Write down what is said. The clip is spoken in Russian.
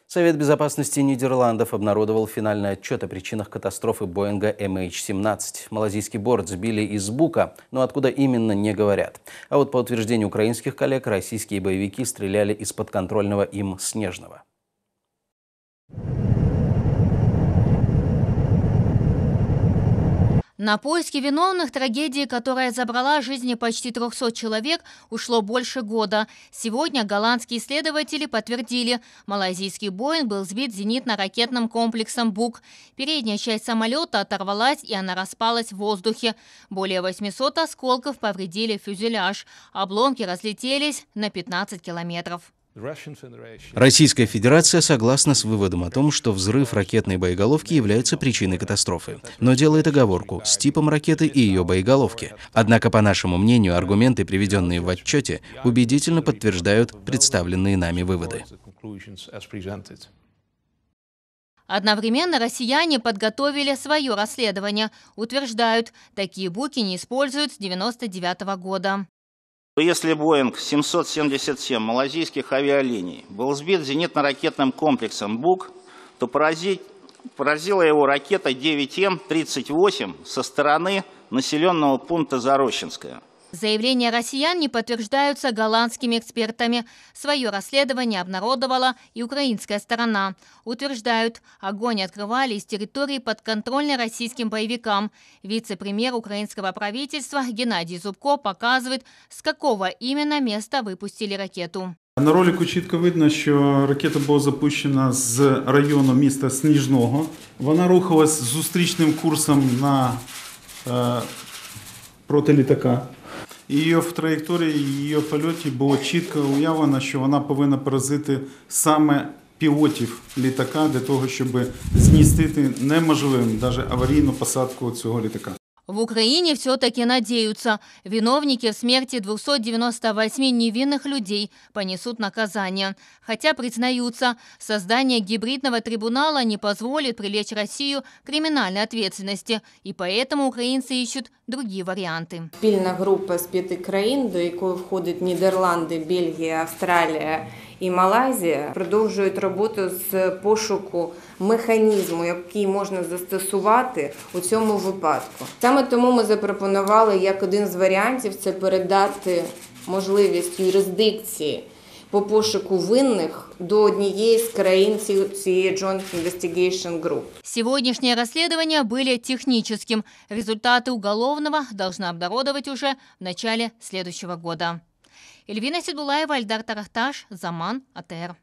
Совет безопасности Нидерландов обнародовал финальный отчет о причинах катастрофы Боинга MH17. Малазийский борт сбили из Бука, но откуда именно, не говорят. А вот по утверждению украинских коллег, российские боевики стреляли из подконтрольного им Снежного. На поиски виновных трагедии, которая забрала жизни почти 300 человек, ушло больше года. Сегодня голландские исследователи подтвердили, малайзийский Боинг был сбит зенитно-ракетным комплексом «Бук». Передняя часть самолета оторвалась, и она распалась в воздухе. Более 800 осколков повредили фюзеляж. Обломки разлетелись на 15 километров. Российская Федерация согласна с выводом о том, что взрыв ракетной боеголовки является причиной катастрофы, но делает оговорку с типом ракеты и ее боеголовки. Однако, по нашему мнению, аргументы, приведенные в отчете, убедительно подтверждают представленные нами выводы. Одновременно россияне подготовили свое расследование. Утверждают, такие буки не используют с 1999 года. Если Боинг 777 малайзийских авиалиний был сбит зенитно-ракетным комплексом «Бук», то поразила его ракета 9М-38 со стороны населенного пункта Зарощенское. Заявления россиян не подтверждаются голландскими экспертами. Свое расследование обнародовала и украинская сторона. Утверждают, огонь открывали из территории, подконтрольной российским боевикам. Вице-премьер украинского правительства Геннадий Зубко показывает, с какого именно места выпустили ракету. На ролику чітко видно, що ракета була запущена з району міста Сніжного. Вона рухалась з зустрічним курсом проти літака. І в траєкторії її польоті було чітко уявлено, що вона повинна поразити саме пілотів літака для того, щоб змістити неможливим навіть аварійну посадку цього літака. В Украине все-таки надеются, виновники в смерти 298 невинных людей понесут наказание. Хотя признаются, создание гибридного трибунала не позволит привлечь Россию к криминальной ответственности, и поэтому украинцы ищут другие варианты. Спільна група з 5 країн, до якої входять Нідерланди, Бельгія, Австралія і Малайзія, продовжують роботу з пошуку механізму, який можна застосувати у цьому випадку. Саме тому ми запропонували, як один з варіантів, це передати можливість юрисдикції по пошуку винних до однієї з країн цієї Joint Investigation Group. Сегодняшние расследования были техническим. Результаты уголовного должна обнародовать уже в начале следующего года. Эльвина Седулаева, Эльдар Тарахташ, Заман, АТР.